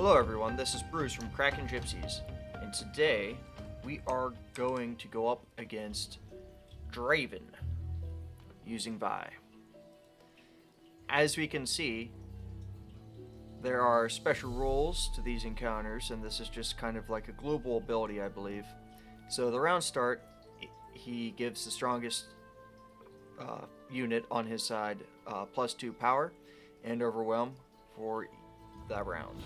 Hello everyone, this is Bruce from Krakengypsies, and today we are going to go up against Draven using Vi. As we can see, there are special rules to these encounters, and this is just kind of like a global ability, I believe. So the round start, he gives the strongest unit on his side +2 power and overwhelm for that round.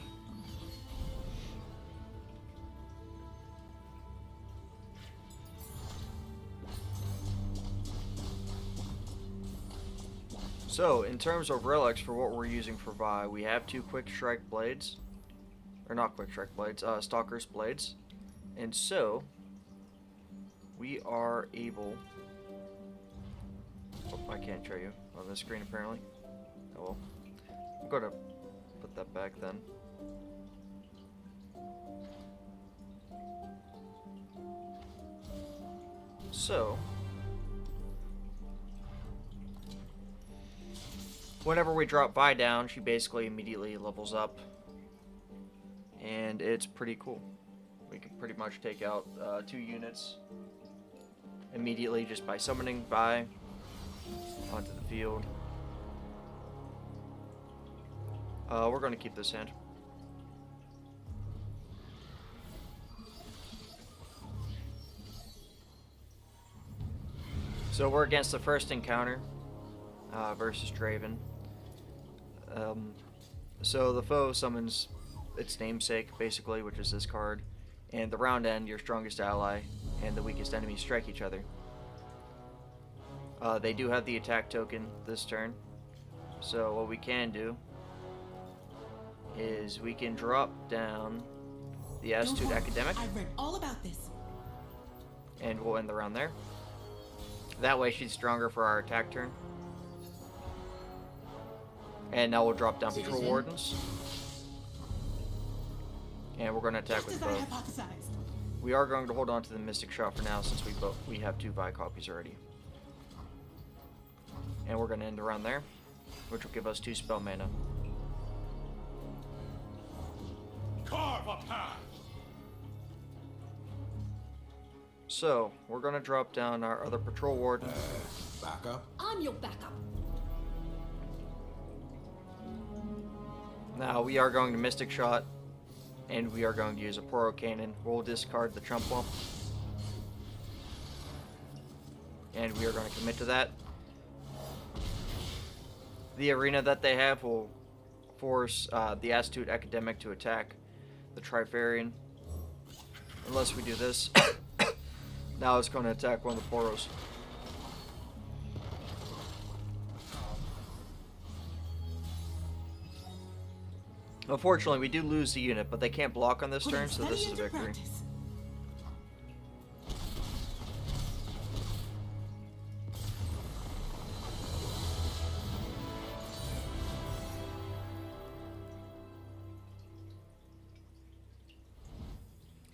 So, in terms of relics for what we're using for Vi, we have 2 quick strike blades. Or not quick strike blades, Stalker's blades. And so, we are able... Oh, I can't show you on this screen apparently. Oh well. I'm going to put that back then. So... whenever we drop Vi down, she basically immediately levels up. And it's pretty cool. We can pretty much take out 2 units immediately just by summoning Vi onto the field. We're going to keep this hand. So we're against the first encounter versus Draven. So the foe summons its namesake, basically, which is this card, and the round end, your strongest ally and the weakest enemy strike each other. They do have the attack token this turn, so what we can do is we can drop down the Astute Academic. I've read all about this. And we'll end the round there. That way she's stronger for our attack turn. And now we'll drop down Patrol Wardens. And we're going to attack with both. We are going to hold on to the Mystic Shot for now since we have 2 Vi copies already. And we're going to end the round there, which will give us 2 spell mana. Carve a path. So, we're going to drop down our other Patrol Warden. Backup. I'm your backup. Now we are going to Mystic Shot, and we are going to use a Poro Cannon. We'll discard the Chump Wump, and we are going to commit to that. The arena that they have will force the Astute Academic to attack the Trifarian, unless we do this. Now it's going to attack one of the Poros. Unfortunately, we do lose the unit, but they can't block on this turn, so this is a victory.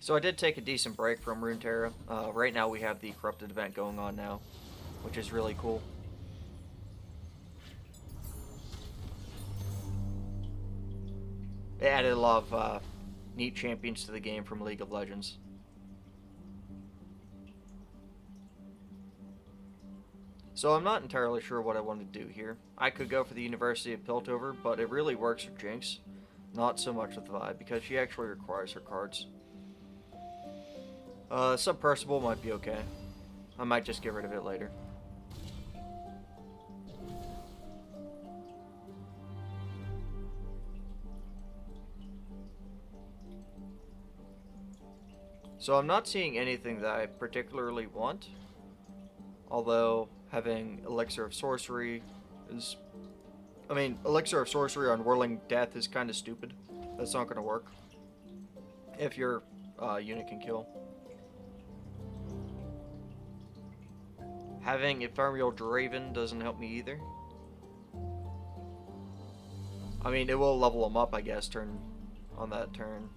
So I did take a decent break from Runeterra. Right now we have the Corrupted event going on now, which is really cool. They added a lot of neat champions to the game from League of Legends. So I'm not entirely sure what I want to do here. I could go for the University of Piltover, but it really works for Jinx. Not so much with Vi, because she actually requires her cards. Submersible might be okay. I might just get rid of it later. So I'm not seeing anything that I particularly want, although having Elixir of Sorcery is... I mean, Elixir of Sorcery on Whirling Death is kind of stupid. That's not going to work if your unit can kill. Having Ephemeral Draven doesn't help me either. I mean, it will level him up, I guess, on that turn.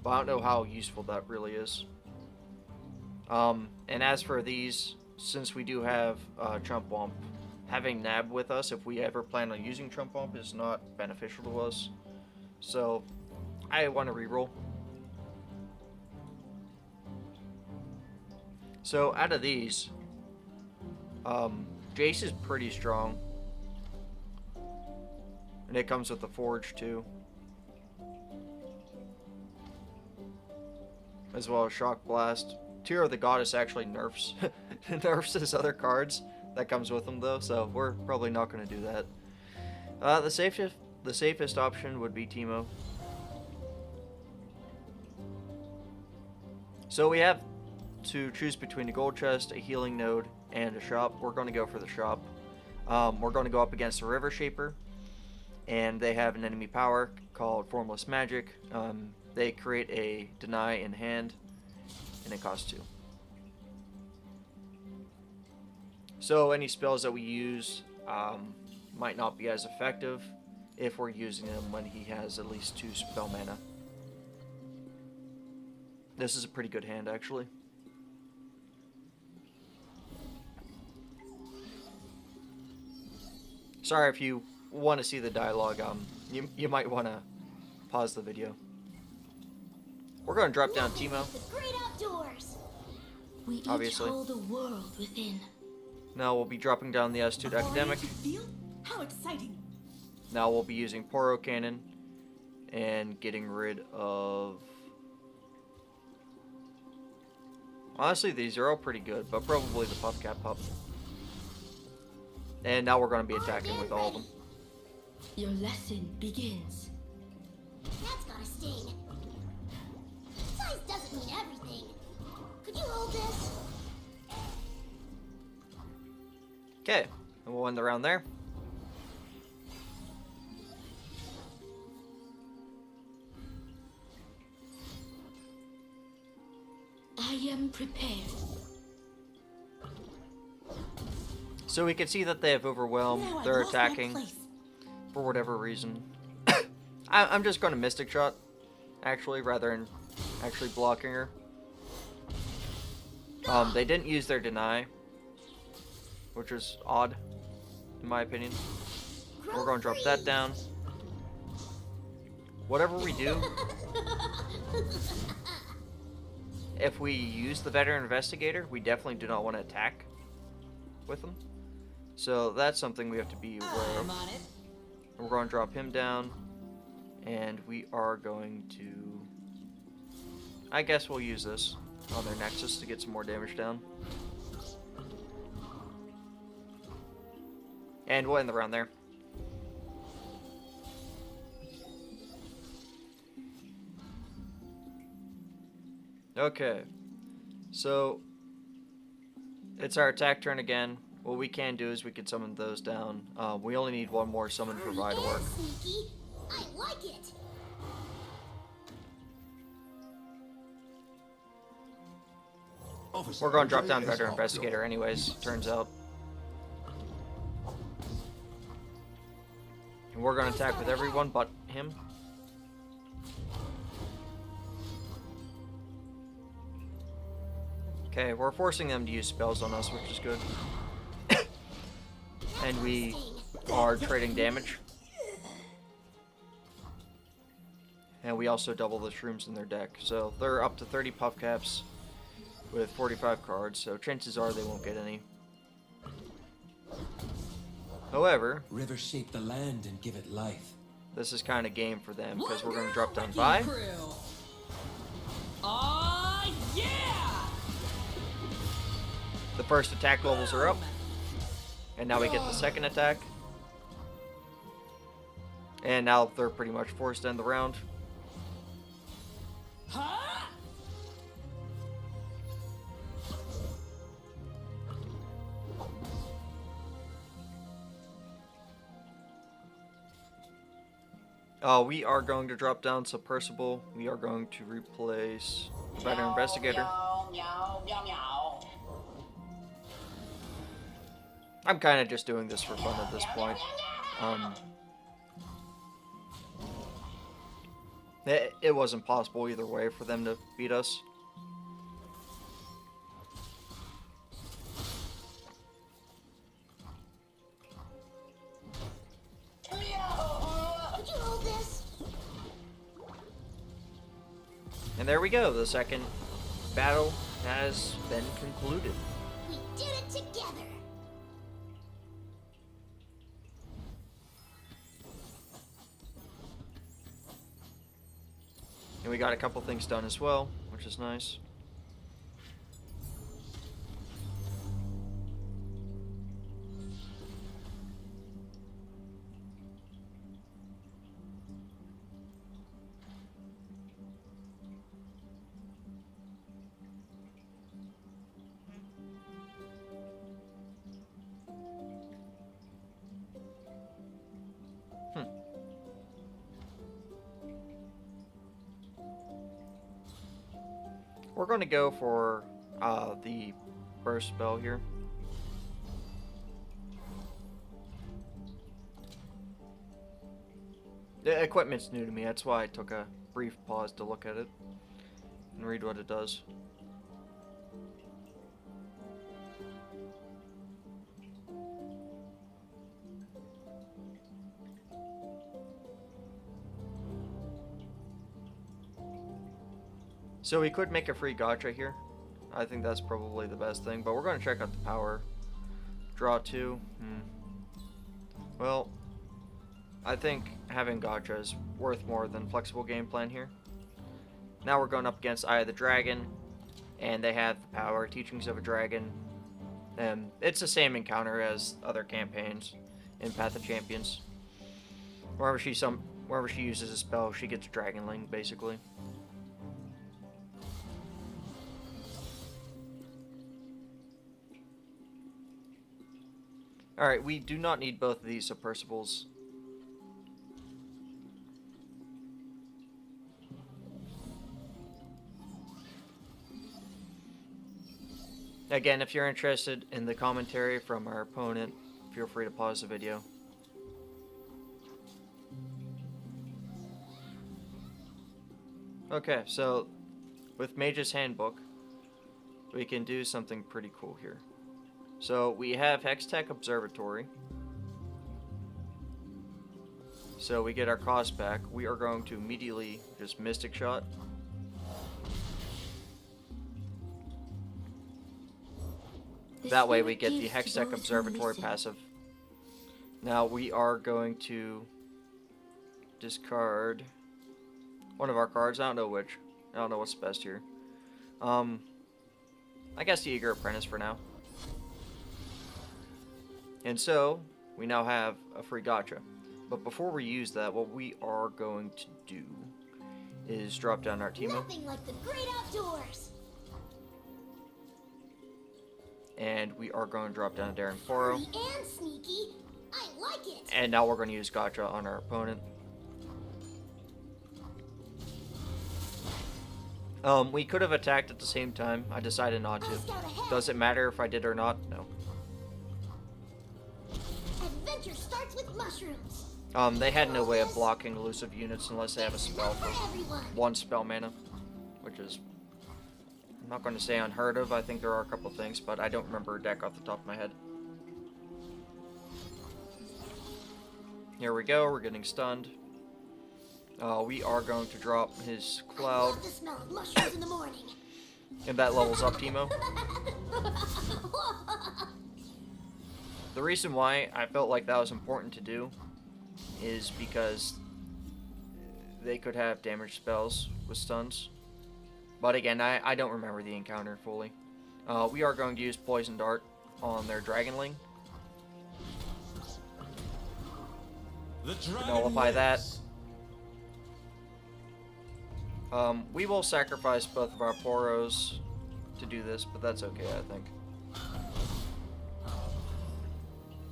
But I don't know how useful that really is. And as for these, since we do have Chump Wump having Nab with us if we ever plan on using Trump Bump is not beneficial to us. So I want to reroll. So out of these, Jace is pretty strong. And it comes with the Forge too. As well as Shock Blast. Tear of the Goddess actually nerfs nerfs his other cards. That comes with them though, so we're probably not going to do that. The safest option would be Teemo. So we have to choose between a gold chest, a healing node, and a shop. We're going to go for the shop. We're going to go up against a River Shaper, and they have an enemy power called Formless Magic. They create a deny in hand, and it costs 2. So any spells that we use might not be as effective if we're using them when he has at least 2 spell mana. This is a pretty good hand, actually. Sorry if you want to see the dialogue. You might want to pause the video. We're going to drop down Teemo. We obviously. each hold the world within. Now we'll be dropping down the Astute Academic. How exciting! Now we'll be using Poro Cannon and getting rid of... Honestly, these are all pretty good, but probably the Puff Cat Pup. And now we're going to be attacking with all of them. Your lesson begins. That's gotta sting. Size doesn't mean everything. Could you hold this? Okay, and we'll end the round there. I am prepared. So we can see that they have Overwhelm. Now They're I've lost my attacking place. for whatever reason. I'm just going to Mystic Shot, actually, rather than actually blocking her. They didn't use their Deny, which is odd, in my opinion. We're going to drop that down. Whatever we do, if we use the Veteran Investigator, we definitely do not want to attack with them. So that's something we have to be aware of. We're going to drop him down, and we are going to... I guess we'll use this on their Nexus to get some more damage down. And we'll end the round there. Okay, so it's our attack turn again. What we can do is we can summon those down. We only need one more summon for Vi to work. Sneaky. I like it. Officer, We're going to drop Andre down is Veteran off Investigator door. anyways, turns out. And we're going to attack with everyone but him. Okay, we're forcing them to use spells on us, which is good. And we are trading damage. And we also double the shrooms in their deck. So they're up to 30 puff caps with 45 cards, so chances are they won't get any. However, Rivers shape the land and give it life. this is kind of game for them because we're going to drop down Vi. Yeah! The first attack levels are up. And now we get the second attack. And now they're pretty much forced to end the round. Huh? We are going to drop down Submersible. We are going to replace the Veteran Investigator. I'm kind of just doing this for fun at this point. It wasn't possible either way for them to beat us. And there we go. The second battle has been concluded. We did it together. And we got a couple things done as well, which is nice. We're going to go for the burst spell here. The equipment's new to me, that's why I took a brief pause to look at it and read what it does. So we could make a free gacha here. I think that's probably the best thing, but we're going to check out the power. Draw 2. Well, I think having gacha is worth more than flexible game plan here. Now we're going up against Eye of the Dragon, and they have the power, Teachings of a Dragon. It's the same encounter as other campaigns in Path of Champions. Wherever she uses a spell, she gets Dragonling, basically. Alright, we do not need both of these submersibles. Again, if you're interested in the commentary from our opponent, feel free to pause the video. Okay, so with Mage's Handbook, we can do something pretty cool here. So we have Hextech Observatory. So we get our cost back. We are going to immediately just Mystic Shot. That way we get the Hextech Observatory passive. Now we are going to discard one of our cards. I don't know which. I don't know what's best here. I guess the Eager Apprentice for now. And so, we now have a free gacha. But before we use that, what we are going to do is drop down our Teemo. Nothing like the great outdoors. And we are going to drop down Darren Poro. And sneaky. I like it. And now we're going to use gacha on our opponent. We could have attacked at the same time. I decided not to. Does it matter if I did or not? No. Adventure starts with mushrooms. They had no way of blocking elusive units unless they have a spell for one spell mana, which is, I'm not going to say unheard of. I think there are a couple things, but I don't remember a deck off the top of my head. Here we go, we're getting stunned. We are going to drop his Cloud. I love the smell of mushrooms in the morning. And that levels up Teemo. The reason why I felt like that was important to do is because they could have damage spells with stuns. But again, I don't remember the encounter fully. We are going to use Poison Dart on their Dragonling. To nullify that. We will sacrifice both of our Poros to do this, but that's okay, I think.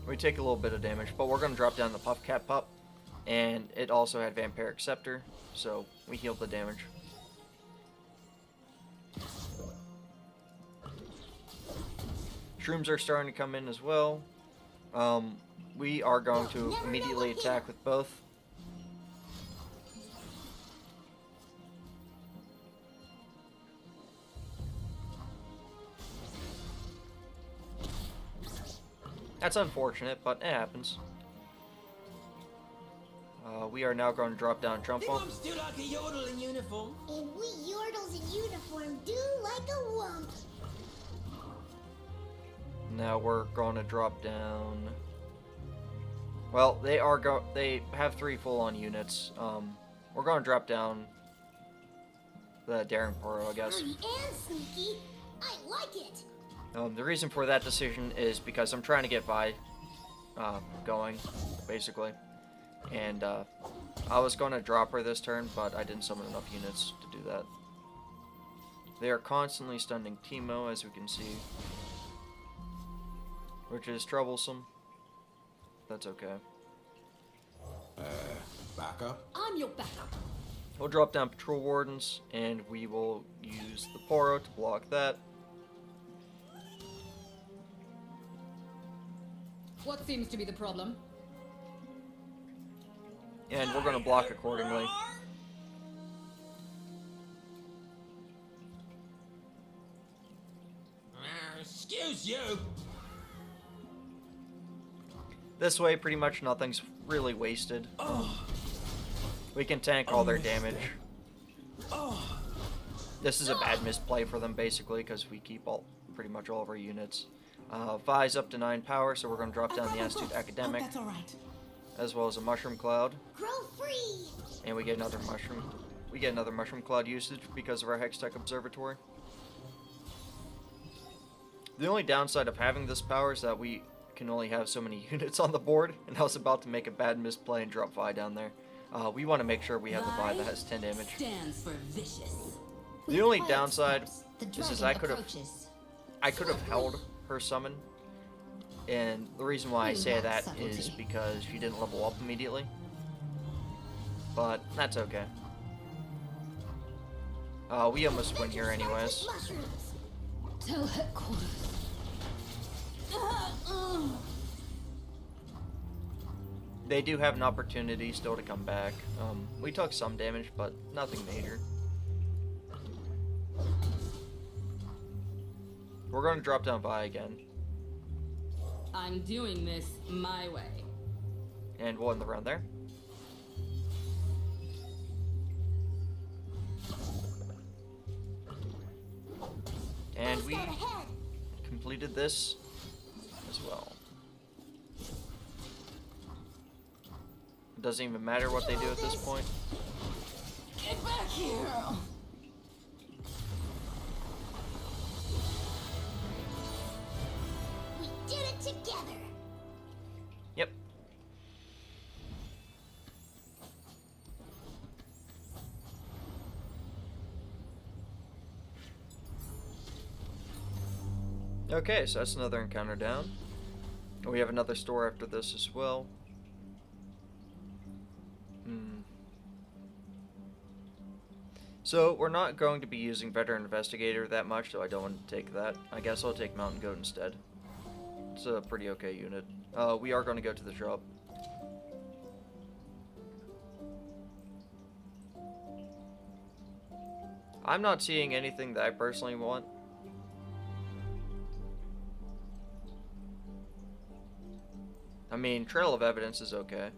We take a little bit of damage, but we're going to drop down the Puff Cat Pup, and it also had Vampiric Scepter, so we healed the damage. Shrooms are starting to come in as well. We are going to immediately attack with both. That's unfortunate, but it happens. We are now going to drop down Jump Think Bump. I'm still like a yodel in uniform? And we yordles in uniform do like a wump. Now we're going to drop down. Well, they have 3 full-on units. We're going to drop down the Daring Poro, I guess. Scary and sneaky. I like it. The reason for that decision is because I'm trying to get Vi going, basically. And I was going to drop her this turn, but I didn't summon enough units to do that. They are constantly stunning Teemo, as we can see, which is troublesome. That's okay. Backup? I'm your backup. We'll drop down Patrol Wardens, and we will use the Poro to block that. What seems to be the problem? And we're going to block accordingly. Excuse you. This way, pretty much nothing's really wasted. We can tank all their damage. This is a bad misplay for them, basically, because we keep pretty much all of our units. Vi's up to 9 power, so we're going to drop down the Astute Academic, That's all right. as well as a Mushroom Cloud. Grow free. And we get another Mushroom. We get another Mushroom Cloud usage because of our Hextech Observatory. The only downside of having this power is that we can only have so many units on the board, and I was about to make a bad misplay and drop Vi down there. We want to make sure we have the Vi that has 10 damage. Stands for vicious. The only downside is I could have held her summon, and the reason why I say that is because she didn't level up immediately. But that's okay. We almost win here anyways. Mushrooms. Tell headquarters. They do have an opportunity still to come back. We took some damage, but nothing major. We're going to drop down Vi again, I'm doing this my way. and we'll end the round there. And we Start ahead. completed this as well. It doesn't even matter what they do at this point. Get back here! We did it together. Yep. Okay, so that's another encounter down. We have another store after this as well. So we're not going to be using Veteran Investigator that much, so I don't want to take that. I guess I'll take Mountain Goat instead. It's a pretty okay unit. We are going to go to the shop. I'm not seeing anything that I personally want. I mean, Trail of Evidence is okay.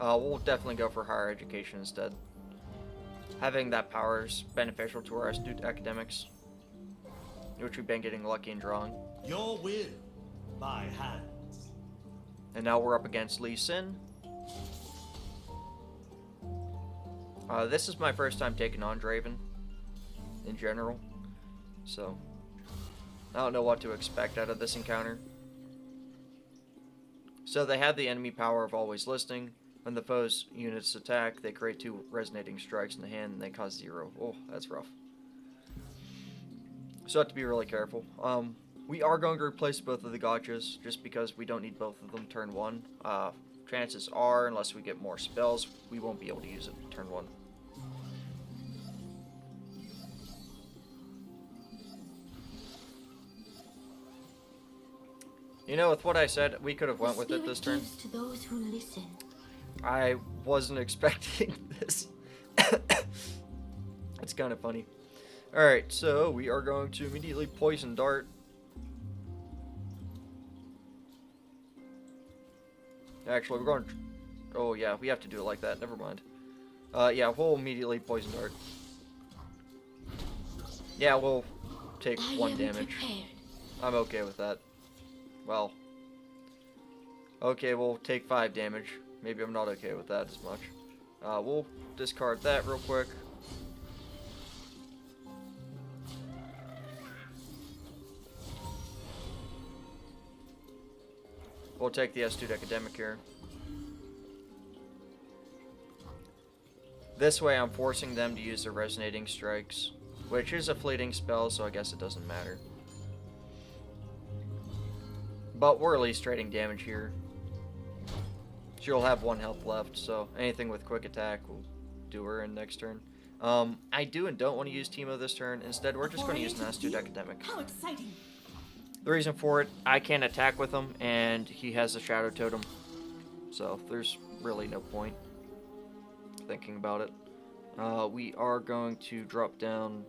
We'll definitely go for higher education instead. Having that power is beneficial to our astute academics, which we've been getting lucky in drawing. Your will, my hands. And now we're up against Lee Sin. This is my first time taking on Draven, in general, so I don't know what to expect out of this encounter. So they have the enemy power of always listening. When the foe's units attack, they create 2 resonating strikes in the hand and they cause 0. Oh, that's rough. So I have to be really careful. We are going to replace both of the gotchas just because we don't need both of them turn 1. Chances are, unless we get more spells, we won't be able to use it turn 1. You know, with what I said, we could have went with it this turn. To those who listen. I wasn't expecting this. It's kind of funny. Alright, so we are going to immediately Poison Dart. Actually, we're going... Oh, yeah, we have to do it like that. Never mind. Yeah, we'll immediately Poison Dart. Yeah, we'll take 1 damage. I'm okay with that. Well... Okay, we'll take 5 damage. Maybe I'm not okay with that as much. We'll discard that real quick. We'll take the Astute Academic here. This way I'm forcing them to use their Resonating Strikes, which is a fleeting spell, so I guess it doesn't matter. But we're at least trading damage here. She'll have 1 health left, so anything with quick attack will do her in next turn. I do and don't want to use Teemo this turn. Instead, we're just going to use an Astute Academic. How exciting! The reason for it, I can't attack with him, and he has a Shadow Totem. So, there's really no point thinking about it. We are going to drop down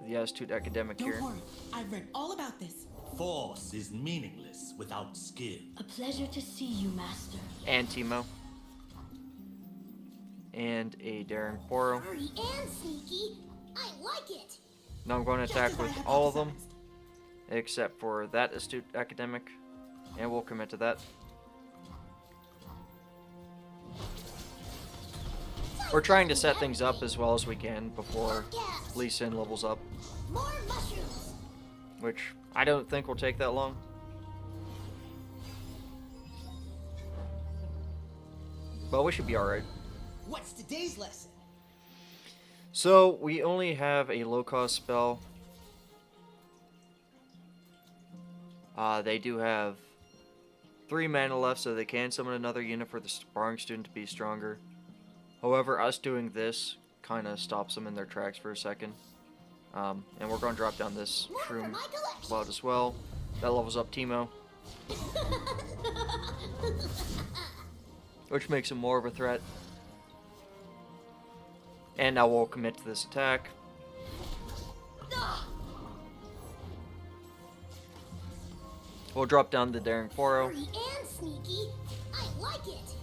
the Astute Academic here. Don't worry, I've read all about this. Force is meaningless without skill. A pleasure to see you, Master. And Teemo. And a Daring Poro. Furry and sneaky. I like it. Now I'm going to attack with all of them, except for that Astute Academic, and we'll commit to that. We're trying to set things up as well as we can before Lee Sin levels up, More mushrooms. which I don't think will take that long. But we should be alright. What's today's lesson? So, we only have a low-cost spell. They do have 3 mana left, so they can summon another unit for the Sparring Student to be stronger. However, us doing this kind of stops them in their tracks for a second. And we're going to drop down this Shroom Cloud as well. That levels up Teemo, which makes him more of a threat. And now we'll commit to this attack. We'll drop down the Daring Poro. Furry and sneaky. I like it.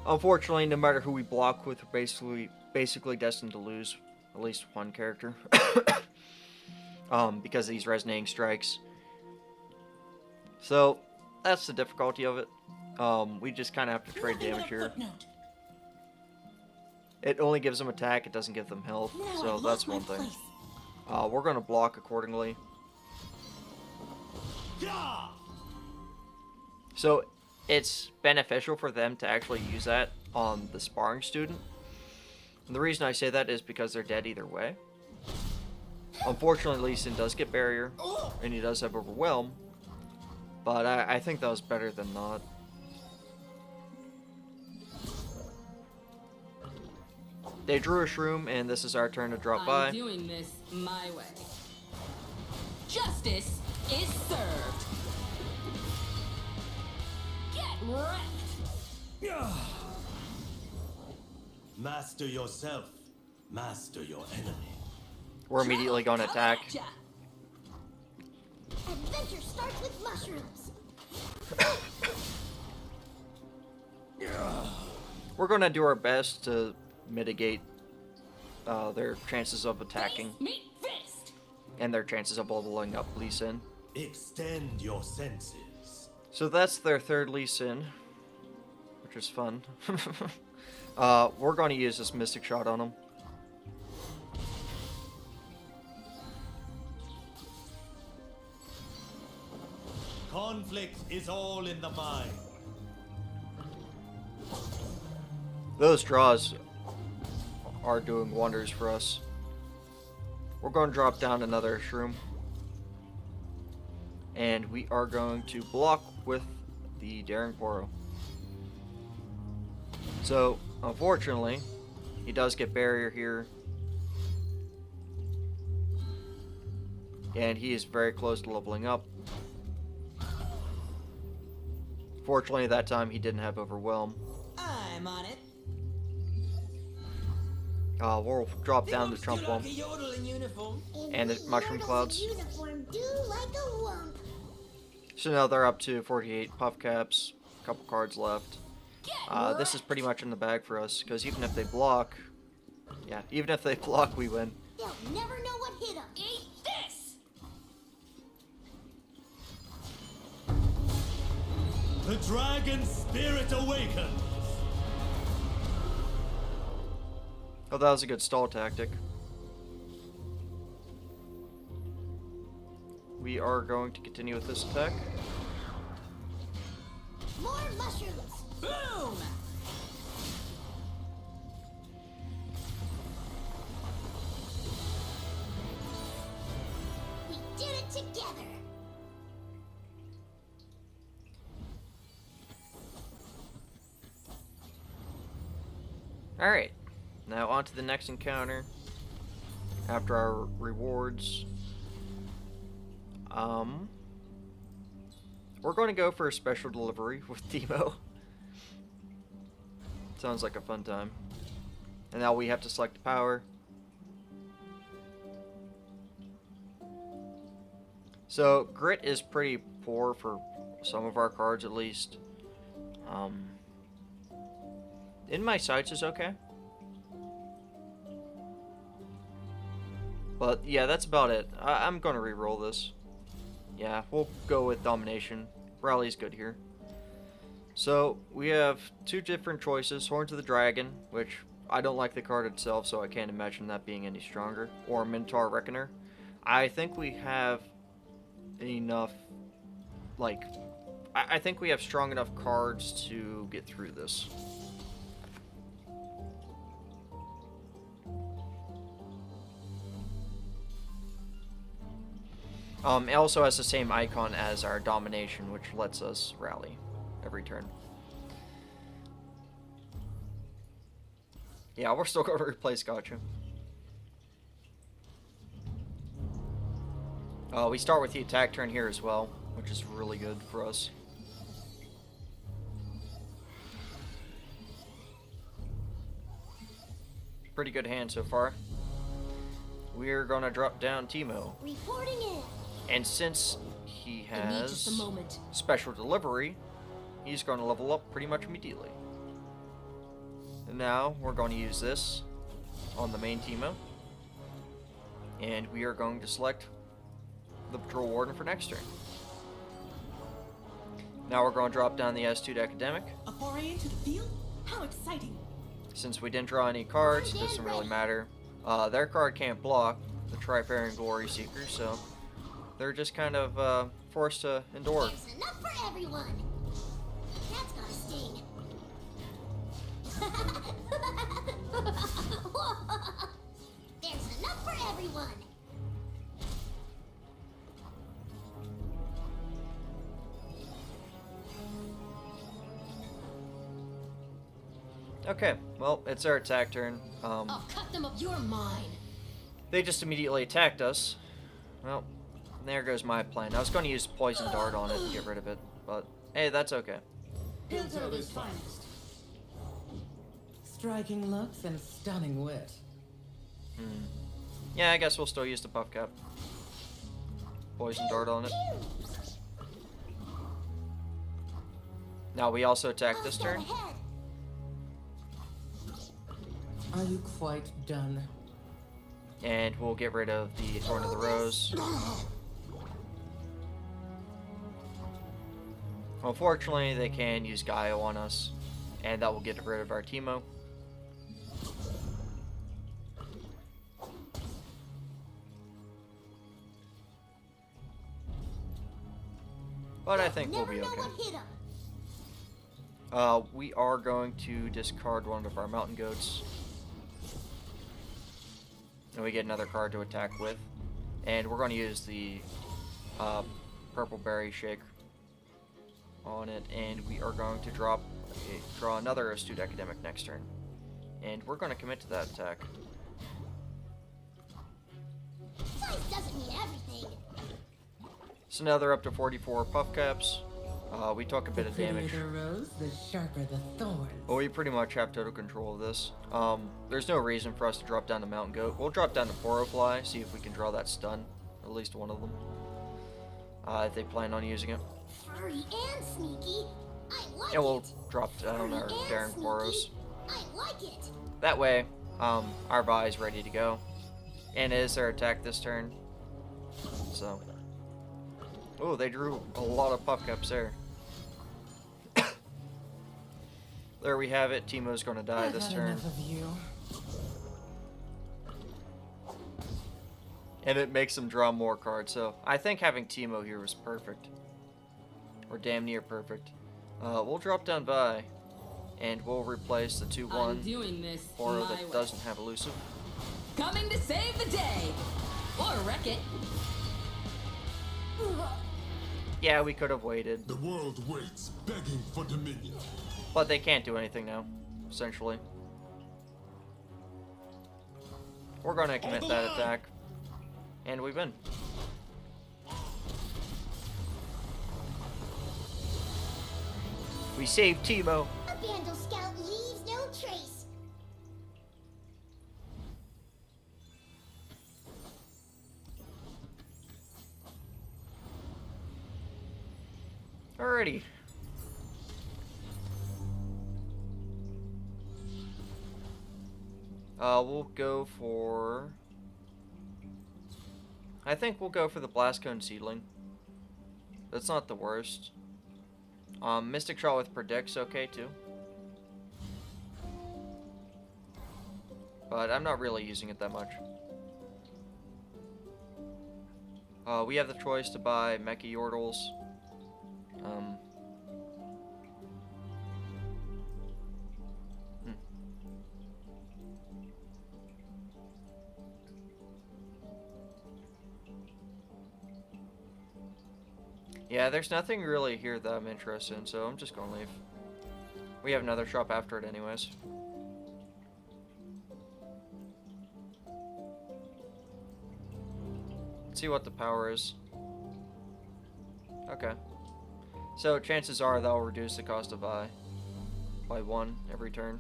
Unfortunately, no matter who we block with, we're basically destined to lose at least 1 character. Because of these Resonating Strikes. So, that's the difficulty of it. We just kind of have to trade damage here. It only gives them attack, it doesn't give them health, so that's one thing. We're going to block accordingly. So, it's beneficial for them to actually use that on the Sparring Student. And the reason I say that is because they're dead either way. Unfortunately, Lee Sin does get Barrier, and he does have Overwhelm. But I think that was better than not. They drew a Shroom, and this is our turn to drop by. I'm doing this my way. Justice is served. Get wrecked. Master yourself. Master your enemy. We're immediately going to attack. Adventure starts with mushrooms. We're going to do our best to mitigate their chances of attacking Meet fist. and their chances of leveling up Lee Sin. Extend your senses. So that's their 3rd Lee Sin, which is fun. We're going to use this Mystic Shot on them. Conflict is all in the mind. Those draws are doing wonders for us. We're going to drop down another Shroom. And we are going to block with the Daring Poro. So, unfortunately, he does get Barrier here. And he is very close to leveling up. Fortunately, that time he didn't have Overwhelm. I'm on it. We'll drop down the Trump Bomb Like a yodel in uniform. and the Mushroom Clouds. Uniform do like a wump. So now they're up to 48 puff caps, a couple cards left. This is pretty much in the bag for us, because even if they block, yeah, even if they block, we win. They'll never know what hit them. Eat this! The dragon spirit awakens. Oh, that was a good stall tactic. We are going to continue with this attack. More mushrooms. Boom! We did it together. Alright, now on to the next encounter. After our rewards. We're going to go for a special delivery with Teemo. Sounds like a fun time. And now we have to select the power. So, Grit is pretty poor for some of our cards at least. In My Sights is okay. But yeah, that's about it. I'm going to re-roll this. Yeah, we'll go with Domination. Rally's good here. So, we have two different choices. Horns of the Dragon, which I don't like the card itself, so I can't imagine that being any stronger. Or Minotaur Reckoner. I think we have enough, like, I think we have strong enough cards to get through this. It also has the same icon as our Domination, which lets us rally every turn. Yeah, we're still going to replace Gotcha. We start with the attack turn here as well, which is really good for us. Pretty good hand so far. We're going to drop down Teemo. Reporting in. And since he I need just a has moment. special delivery, he's going to level up pretty much immediately. And now we're going to use this on the main Teemo. And we are going to select the Patrol Warden for next turn. Now we're going to drop down the S2 to Academic. A foray into the field? How exciting! Since we didn't draw any cards, it doesn't really matter. Their card can't block, the Trifarian Glory Seeker, so they're just kind of forced to endure. There's enough for everyone. That's gotta sting. There's enough for everyone. Okay, well, it's our attack turn. I'll cut them up. You're mine. They just immediately attacked us. Well, there goes my plan. I was going to use Poison Dart on it to get rid of it, but hey, that's okay. Piltover's finest. Striking looks and stunning wit. Yeah, I guess we'll still use the Puff Cap. Poison Dart on it. Now we also attack this I'll start turn. ahead. Are you quite done? And we'll get rid of the Thorn of the Rose. Unfortunately, they can use Gaio on us, and that will get rid of our Teemo. But I think we'll Never be know okay. what hit 'em. We are going to discard one of our Mountain Goats. And we get another card to attack with. And we're going to use the Purple Berry Shake on it. And we are going to draw another Astute Academic next turn. And we're going to commit to that attack. Size doesn't mean everything. So now they're up to 44 Puff Caps. We took a bit of damage. The prettier the rose, the sharper the thorns. Well, we pretty much have total control of this. There's no reason for us to drop down the Mountain Goat. We'll drop down to Porofly, see if we can draw that stun. At least one of them. If they plan on using it. Furry and sneaky. I like And we'll it. drop down our Furry and Darren sneaky. Boros. I like it. That way, our Vi is ready to go. And it is their attack this turn. So. Oh, they drew a lot of puff cups there. There we have it. Teemo's gonna die I've this had turn. enough of you. And it makes them draw more cards, so I think having Teemo here was perfect. Or damn near perfect. We'll drop down Vi, and we'll replace the 2-1 I'm doing this Oro my that way. doesn't have elusive. Coming to save the day! Or wreck it. Yeah, we could have waited, The world waits, begging for dominion. but they can't do anything now, essentially. We're gonna commit that attack, and we win. We saved Teemo. A Vandal Scout leaves no trace. Alrighty. We'll go for... I think we'll go for the Blast Cone Seedling. That's not the worst. Mystic Shot with Predict's okay too. But I'm not really using it that much. We have the choice to buy Mecha Yordles. Yeah, there's nothing really here that I'm interested in, so I'm just gonna leave. We have another shop after it anyways. Let's see what the power is. Okay. So chances are that'll reduce the cost of Vi by 1 every turn.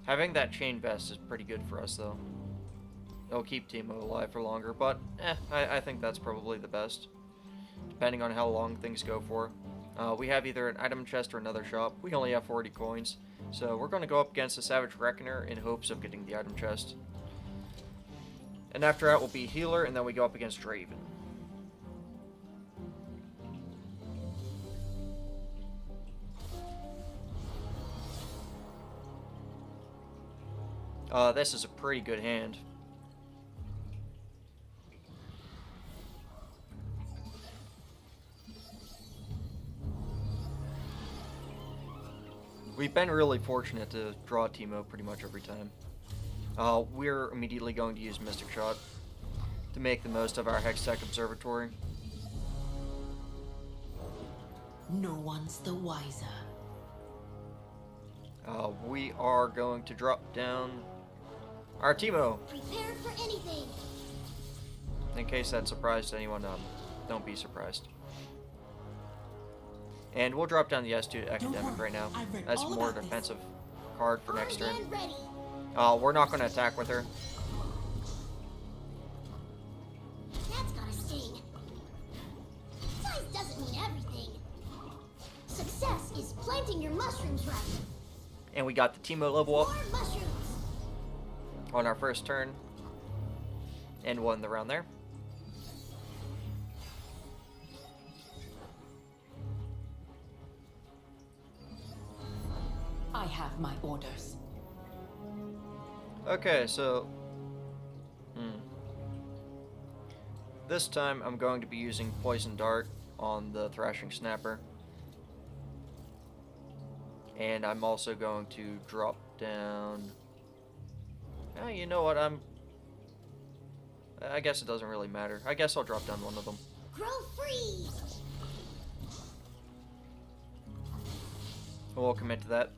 Having that chain vest is pretty good for us though. It'll keep Teemo alive for longer, but I think that's probably the best, depending on how long things go for. We have either an item chest or another shop. We only have 40 coins, so we're going to go up against the Savage Reckoner in hopes of getting the item chest. And after that will be Healer, and then we go up against Draven. This is a pretty good hand. We've been really fortunate to draw Teemo pretty much every time. We're immediately going to use Mystic Shot to make the most of our Hextech Observatory. No one's the wiser. We are going to drop down our Teemo. Prepare for anything. In case that surprised anyone, don't be surprised. And we'll drop down the S2 Academic right now. That's more defensive card for next turn. Armed and ready. We're not going to attack with her. That's gotta sting. Size doesn't mean everything. Success is planting your mushrooms right. And we got the Teemo level up More mushrooms. on our first turn. And won the round there. I have my orders. Okay, so... This time I'm going to be using Poison Dart on the Thrashing Snapper. And I'm also going to drop down... you know what, I guess it doesn't really matter. I guess I'll drop down one of them. Grow free. We'll commit to that.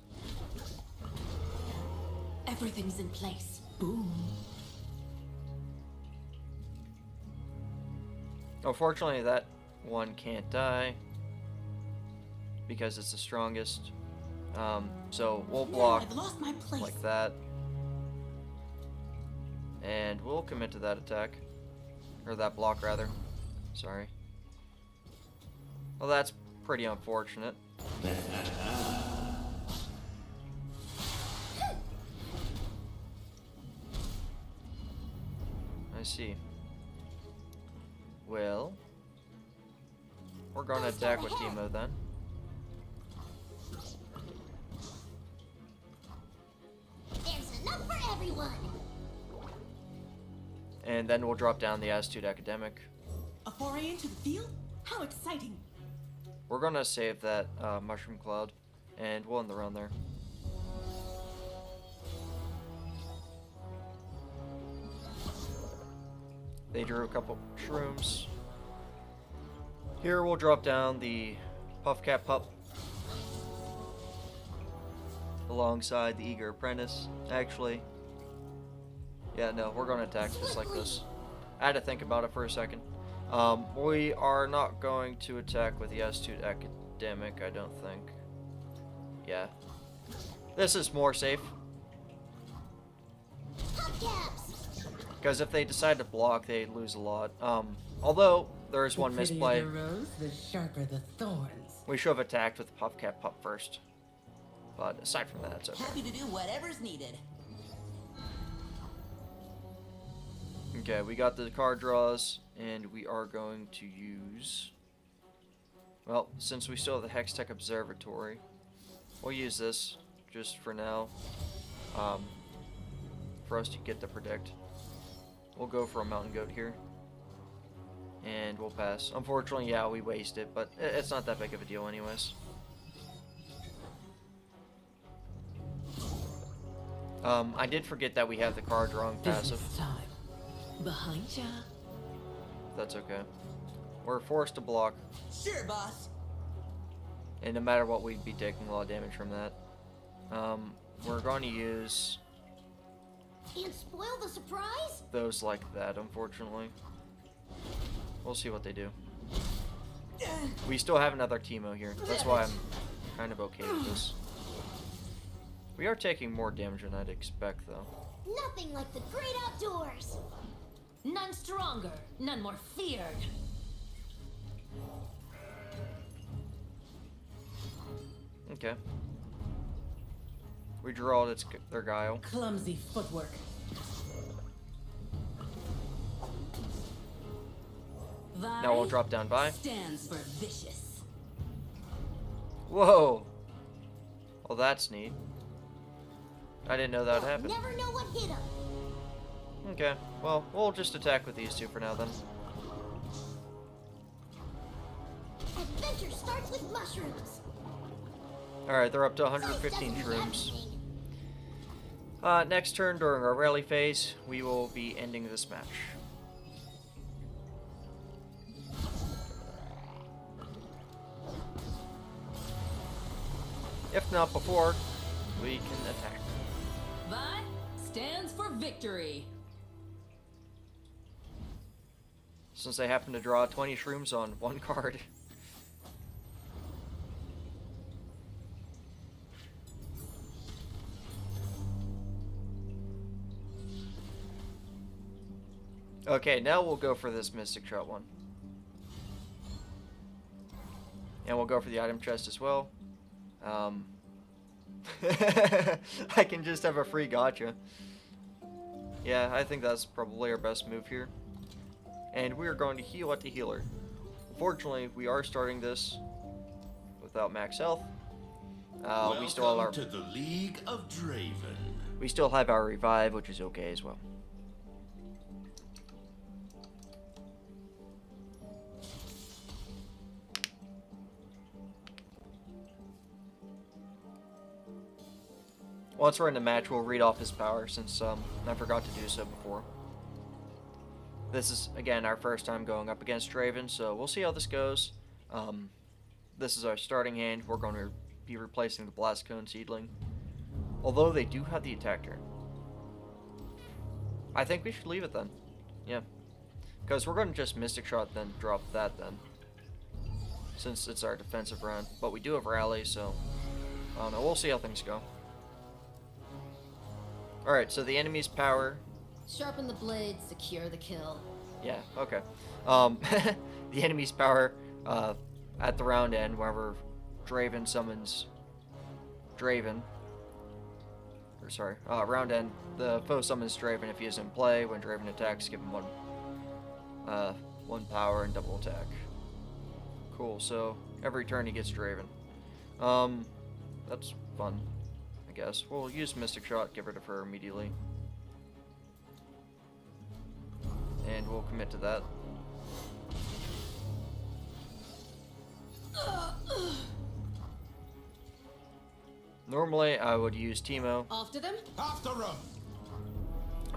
Everything's in place. Boom. Unfortunately, that one can't die because it's the strongest. So we'll block I've lost my place. like that. And we'll commit to that attack. Or that block, rather. Sorry. Well, that's pretty unfortunate. I see. Well, we're going to attack with Teemo then. There's enough for everyone. And then we'll drop down the Astute Academic. A foray into the field? How exciting! We're going to save that Mushroom Cloud, and we'll end the round there. They drew a couple shrooms. Here we'll drop down the Puffcat Pup alongside the Eager Apprentice. Actually, yeah, no, we're going to attack just like this. I had to think about it for a second. We are not going to attack with the Astute Academic, I don't think. Yeah. This is more safe. Hubcaps. Because if they decide to block, they lose a lot. Although, there is one The prettier misplay. the rose, the sharper the thorns. We should have attacked with the Puffcat Pup first. But aside from that, it's okay. Happy to do whatever's needed. Okay, we got the card draws, and we are going to use... Well, since we still have the Hextech Observatory, we'll use this just for now. For us to get to predict. We'll go for a Mountain Goat here. And we'll pass. Unfortunately, yeah, we waste it, but it's not that big of a deal anyways. I did forget that we have the card drawing passive. Business time. Behind ya. That's okay. We're forced to block, Sure, boss. and no matter what, we'd be taking a lot of damage from that. We're going to use And spoil the surprise? those like that, unfortunately. We'll see what they do. We still have another Teemo here. That's why I'm kind of okay with this. We are taking more damage than I'd expect, though. Nothing like the great outdoors. None stronger, none more feared. Okay. We draw their Guile. Clumsy footwork. Now we'll drop down by. Stands for vicious. Whoa! Well, that's neat. I didn't know that would happen. Never know what hit 'em. Okay, well, we'll just attack with these two for now then. Adventure starts with mushrooms. Alright, they're up to 115 shrooms. Next turn during our rally phase, we will be ending this match. If not before, we can attack. Vi stands for victory. Since I happen to draw 20 shrooms on one card. Okay, now we'll go for this Mystic Shot one. And we'll go for the item chest as well. I can just have a free gotcha. Yeah, I think that's probably our best move here. And we are going to heal at the healer. Unfortunately, we are starting this without max health. We still have our Welcome to the League of Draven. we still have our revive, which is okay as well. Once we're in the match, we'll read off his power, since I forgot to do so before. This is, again, our first time going up against Draven, so we'll see how this goes. This is our starting hand. We're going to be replacing the Blast Cone Seedling. Although they do have the attack turn. I think we should leave it then. Yeah. Because we're going to just Mystic Shot, then drop that then. Since it's our defensive round. But we do have Rally, so I don't know. We'll see how things go. Alright, so the enemy's power. Sharpen the blade, secure the kill. Yeah, okay. The enemy's power at the round end, whenever Draven summons Draven. Or sorry, round end, the foe summons Draven if he is in play. When Draven attacks, give him one power and double attack. Cool, so every turn he gets Draven. That's fun, I guess. We'll use Mystic Shot, get rid of her immediately. And we'll commit to that. Normally, I would use Teemo. After them? After him!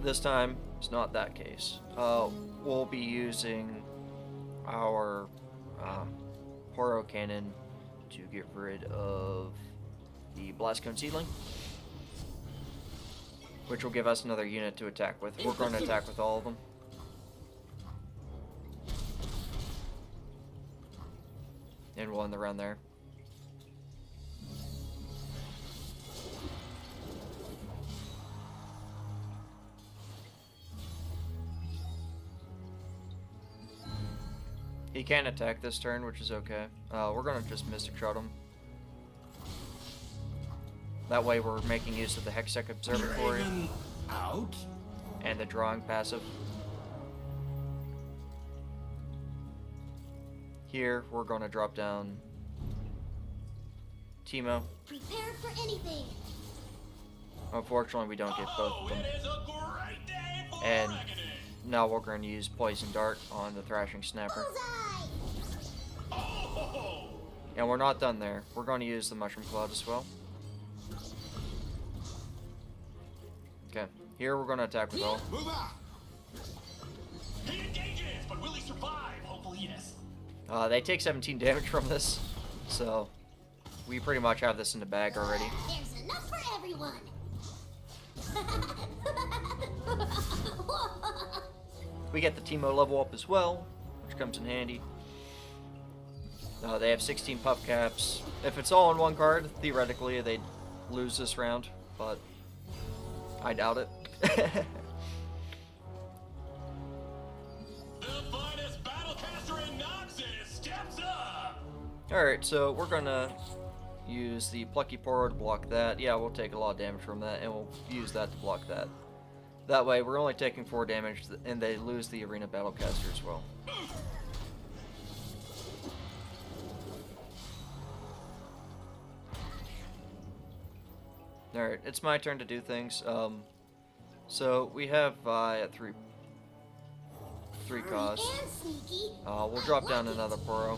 This time, it's not that case. We'll be using our Poro Cannon to get rid of the Blast Cone Seedling, which will give us another unit to attack with. We're going to attack with all of them. And we'll end the round there. He can't attack this turn, which is okay. We're gonna just Mystic Shot him. That way we're making use of the Hextech Observatory Draven out? and the drawing passive. Here, we're gonna drop down Teemo. Prepare for anything. Unfortunately, we don't get both of them. It is a great day for And reckoning. now we're going to use Poison Dart on the Thrashing Snapper. Bullseye! Oh! And we're not done there. We're going to use the Mushroom Cloud as well. Okay, here we're going to attack with all. Move out! He engages, but will he survive? Hopefully, yes. They take 17 damage from this, so we pretty much have this in the bag already. There's enough for everyone. We get the Teemo level up as well, which comes in handy. They have 16 puff caps. If it's all on one card, theoretically they'd lose this round, but I doubt it. The finest battlecaster in Noxus steps up! Alright, so we're gonna use the Plucky Poro to block that. Yeah, we'll take a lot of damage from that, and we'll use that to block that. That way, we're only taking 4 damage, and they lose the Arena Battlecaster as well. Alright, it's my turn to do things. So we have at 3 costs. And sneaky. We'll drop down another Poro.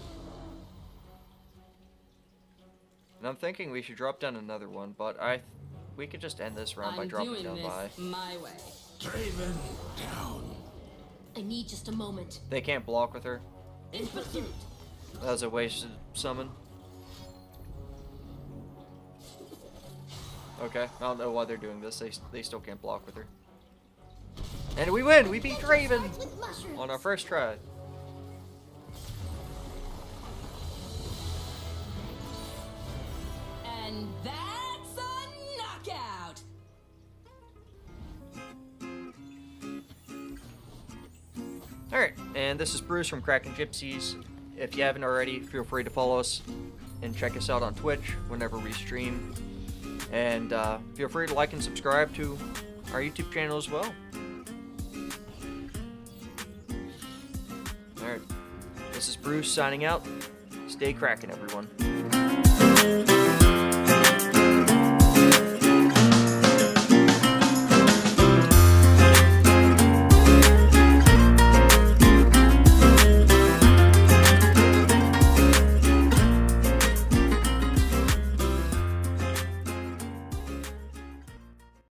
And I'm thinking we should drop down another one, but we could just end this round by I'm dropping doing down this by. my way. Draven down. I need just a moment. They can't block with her. In pursuit. That was a wasted summon. Okay, I don't know why they're doing this. They still can't block with her. And we win! We beat Draven! Starts with mushrooms. On our first try. And that's a knockout! Alright, and this is Bruce from Krakengypsies. If you haven't already, feel free to follow us and check us out on Twitch whenever we stream. And feel free to like and subscribe to our YouTube channel as well. Alright, this is Bruce signing out. Stay Kraken, everyone.